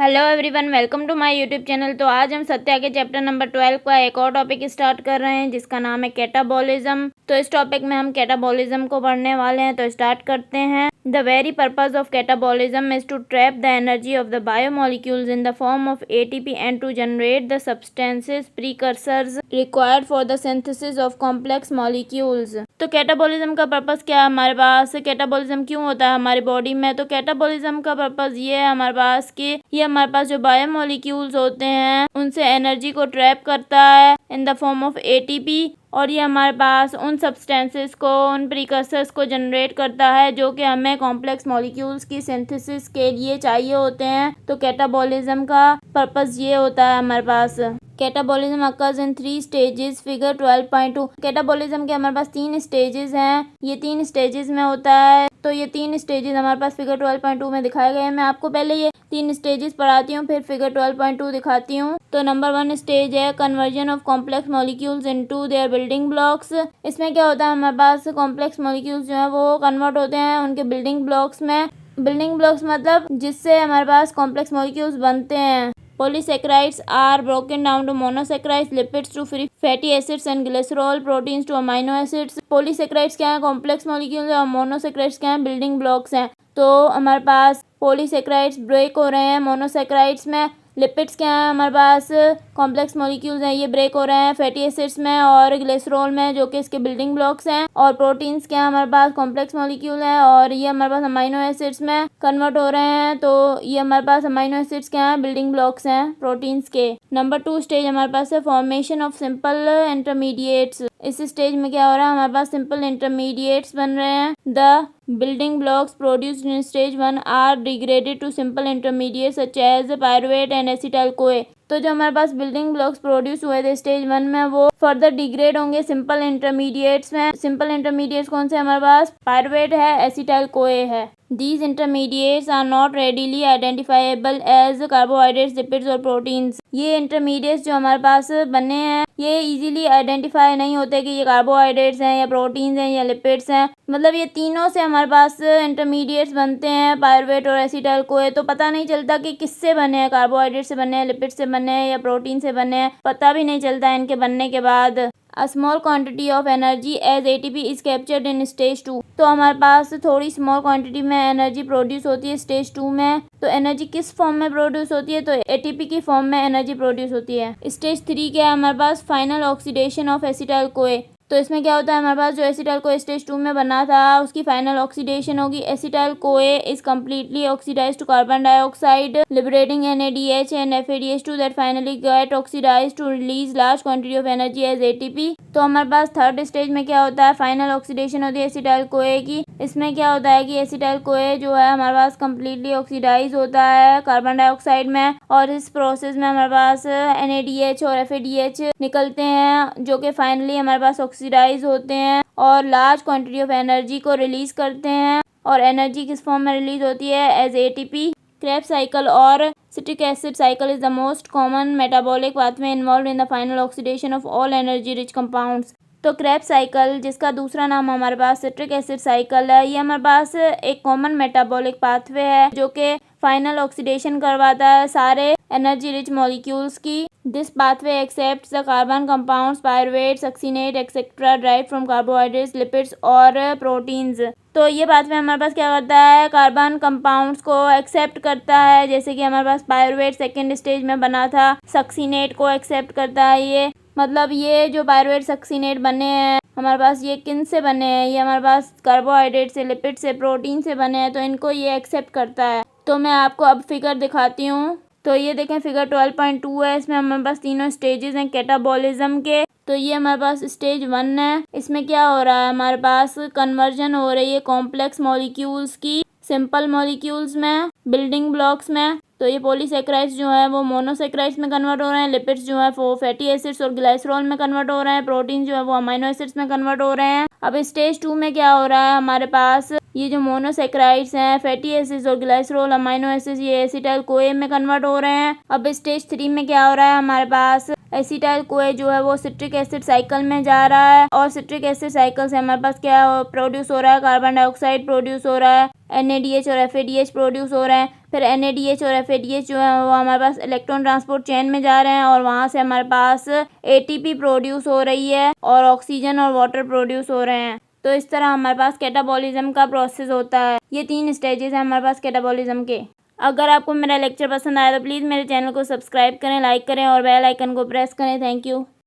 Hello everyone, welcome to my YouTube channel. तो आज हम सत्या के चैप्टर नंबर 12 का एक और टॉपिक स्टार्ट कर रहे हैं जिसका नाम है कैटाबॉलिज्म। तो इस टॉपिक में हम कैटाबॉलिज्म को पढ़ने वाले हैं। तो स्टार्ट करते हैं। The very purpose of catabolism is to trap the energy of the biomolecules in the form of ATP and to generate the substances precursors required for the synthesis of complex molecules. तो catabolism का purpose क्या है हमारे पास? Catabolism क्यों होता है हमारी बॉडी में? तो कैटाबॉलिज्म का पर्पस ये है हमारे पास कि ये हमारे पास जो बायोमोलिक्यूल्स होते हैं उनसे एनर्जी को ट्रैप करता है इन द फॉर्म ऑफ एटीपी, और ये हमारे पास उन सब्सटेंसेस को, उन प्रीकर्सर्स को जनरेट करता है जो कि हमें कॉम्प्लेक्स मॉलिक्यूल्स की सिंथेसिस के लिए चाहिए होते हैं। तो कैटाबॉलिज्म का पर्पस ये होता है हमारे पास। Catabolism occurs in 3 stages, figure 12.2। Catabolism के हमारे पास 3 स्टेजेस हैं। ये 3 स्टेजेस में होता है। तो ये 3 स्टेजेस हमारे पास फिगर 12.2 में दिखाए गए हैं। मैं आपको पहले ये 3 स्टेजेस पढ़ाती हूँ, फिर फिगर 12.2 दिखाती हूँ। तो नंबर 1 स्टेज है conversion of complex molecules into their building blocks. इसमें क्या होता है हमारे पास कॉम्प्लेक्स मॉलिक्यूल्स जो है वो कन्वर्ट होते हैं उनके बिल्डिंग ब्लॉक्स में। बिल्डिंग ब्लॉक्स मतलब जिससे हमारे पास कॉम्प्लेक्स मॉलिक्यूल्स बनते हैं। Polysaccharides are broken down to monosaccharides, lipids to free fatty acids and glycerol, proteins to amino acids। Polysaccharides क्या है? कॉम्प्लेक्स मॉलिक्यूल्स है, और मोनोसैक्राइड्स क्या है? बिल्डिंग ब्लॉक्स हैं। तो हमारे पास पॉलीसैक्राइड्स ब्रेक हो रहे हैं मोनोसैक्राइड्स में। लिपिड्स क्या है हमारे पास? कॉम्प्लेक्स मॉलिक्यूल्स हैं, ये ब्रेक हो रहे हैं फैटी एसिड्स में और ग्लिसरॉल में जो कि इसके बिल्डिंग ब्लॉक्स हैं। और प्रोटीन्स क्या है हमारे पास? कॉम्प्लेक्स मॉलिक्यूल है और ये हमारे पास अमाइनो एसिड्स में कन्वर्ट हो रहे हैं। तो ये हमारे पास अमाइनो एसिड्स क्या है? बिल्डिंग ब्लॉक्स हैं प्रोटीन्स के। नंबर 2 स्टेज हमारे पास है फॉर्मेशन ऑफ सिंपल इंटरमीडिएट्स। इस स्टेज में क्या हो रहा है हमारे पास? सिंपल इंटरमीडिएट्स बन रहे हैं। The building blocks produced in stage 1 are degraded to simple intermediates such as pyruvate and acetyl CoA। तो जो हमारे पास बिल्डिंग ब्लॉक्स प्रोड्यूस हुए थे स्टेज 1 में वो फर्दर डिग्रेड होंगे सिंपल इंटरमीडिएट्स में। सिंपल इंटरमीडिएट्स कौन से हमारे पास? पायरुवेट है, एसिटाइल कोए है। These intermediates are not readily identifiable as carbohydrates, lipids और proteins। ये इंटरमीडिएट्स जो हमारे पास बने हैं ये इजीली आइडेंटिफाई नहीं होते कि ये कार्बोहाइड्रेट्स हैं या प्रोटीन्स हैं या लिपिड्स हैं। मतलब ये तीनों से हमारे पास इंटरमीडिएट्स बनते हैं, पायरुवेट और एसिटाइल कोए। तो पता नहीं चलता कि किससे बने हैं, कार्बोहाइड्रेट से बने हैं, लिपिड से बने हैं या प्रोटीन से बने हैं। पता भी नहीं चलता इनके बनने के बाद। A small quantity of energy as ATP is captured in stage 2। तो हमारे पास थोड़ी स्मॉल क्वांटिटी में एनर्जी प्रोड्यूस होती है स्टेज 2 में। तो एनर्जी किस फॉर्म में प्रोड्यूस होती है? तो एटीपी की फॉर्म में एनर्जी प्रोड्यूस होती है। स्टेज 3 क्या है हमारे पास? Final oxidation of acetyl CoA. तो इसमें क्या होता है हमारे पास? जो एसिटाइल कोए स्टेज 2 में बना था उसकी फाइनल ऑक्सीडेशन होगी। Acetyl CoA is completely oxidise to carbon dioxide, liberating NADH and FADH2 that finally get oxidise to release large quantity of energy as ATP। तो हमारे पास थर्ड स्टेज में क्या होता है? फाइनल ऑक्सीडेशन होती है एसिटाइल कोए की। इसमें क्या होता है कि एसिटाइल कोए जो है हमारे पास कम्प्लीटली ऑक्सीडाइज होता है कार्बन डाइऑक्साइड में, और इस प्रोसेस में हमारे पास NADH और FADH निकलते हैं जो कि फाइनली हमारे पास ऑक्सीडाइज होते हैं और लार्ज क्वांटिटी ऑफ एनर्जी को रिलीज करते हैं। और एनर्जी किस फॉर्म में रिलीज होती है? As ATP। क्रेब्स साइकिल और citric acid cycle is the most common metabolic pathway involved in the final oxidation of all energy rich compounds। तो क्रेब्स साइकिल जिसका दूसरा नाम हमारे पास सिट्रिक एसिड साइकिल है, ये हमारे पास एक कॉमन मेटाबॉलिक पाथवे है जो कि फाइनल ऑक्सीडेशन करवाता है सारे एनर्जी रिच मॉलिक्यूल्स की। This pathway accepts the carbon compounds pyruvate, succinate etcetera drive from carbohydrates, lipids और प्रोटीन्स। तो ये पाथवे हमारे पास क्या करता है? कार्बन कंपाउंड्स को एक्सेप्ट करता है, जैसे कि हमारे पास पायरुवेट सेकेंड स्टेज में बना था। सक्सीनेट को एक्सेप्ट करता है। ये मतलब ये जो पायरुवेट सक्सीनेट बने हैं हमारे पास ये किन से बने हैं? ये हमारे पास कार्बोहाइड्रेट से, लिपिड से, प्रोटीन से बने हैं। तो इनको ये एक्सेप्ट करता है। तो मैं आपको अब फिगर दिखाती हूँ। तो ये देखें फिगर 12.2 है। इसमें हमारे पास तीनों स्टेजेस हैं कैटाबॉलिज्म के। तो ये हमारे पास स्टेज 1 है। इसमें क्या हो रहा है हमारे पास? कन्वर्जन हो रही है कॉम्प्लेक्स मॉलिक्यूल्स की सिंपल मॉलिक्यूल्स में, बिल्डिंग ब्लॉक्स में। तो ये पॉलीसैक्राइड्स जो है वो मोनोसैक्राइड्स में कन्वर्ट हो रहे हैं, लिपिड्स जो है वो फैटी एसिड्स और ग्लाइसरॉल में कन्वर्ट हो रहे हैं, प्रोटीन जो है वो अमाइनो एसिड्स में कन्वर्ट हो रहे हैं। अब स्टेज 2 में क्या हो रहा है हमारे पास? ये जो मोनोसैक्राइड्स हैं, फैटी एसिड्स और ग्लाइसरॉल, अमाइनो एसिड्स, ये एसिटाइल कोए में कन्वर्ट हो रहे हैं। अब स्टेज 3 में क्या हो रहा है हमारे पास? एसिटाइल कोए जो है वो सिट्रिक एसिड साइकिल में जा रहा है और सिट्रिक एसिड साइकिल से हमारे पास क्या प्रोड्यूस हो रहा है, कार्बन डाइऑक्साइड प्रोड्यूस हो रहा है, NADH और FADH प्रोड्यूस हो रहे हैं। फिर NADH और FADH जो है वो हमारे पास इलेक्ट्रॉन ट्रांसपोर्ट चेन में जा रहे हैं और वहाँ से हमारे पास ATP प्रोड्यूस हो रही है और ऑक्सीजन और वाटर प्रोड्यूस हो रहे हैं। तो इस तरह हमारे पास कैटाबॉलिज्म का प्रोसेस होता है। ये 3 स्टेजेस हैं हमारे पास कैटाबॉलिज्म के। अगर आपको मेरा लेक्चर पसंद आया तो प्लीज़ मेरे चैनल को सब्सक्राइब करें, लाइक करें और बेल आइकन को प्रेस करें। Thank you.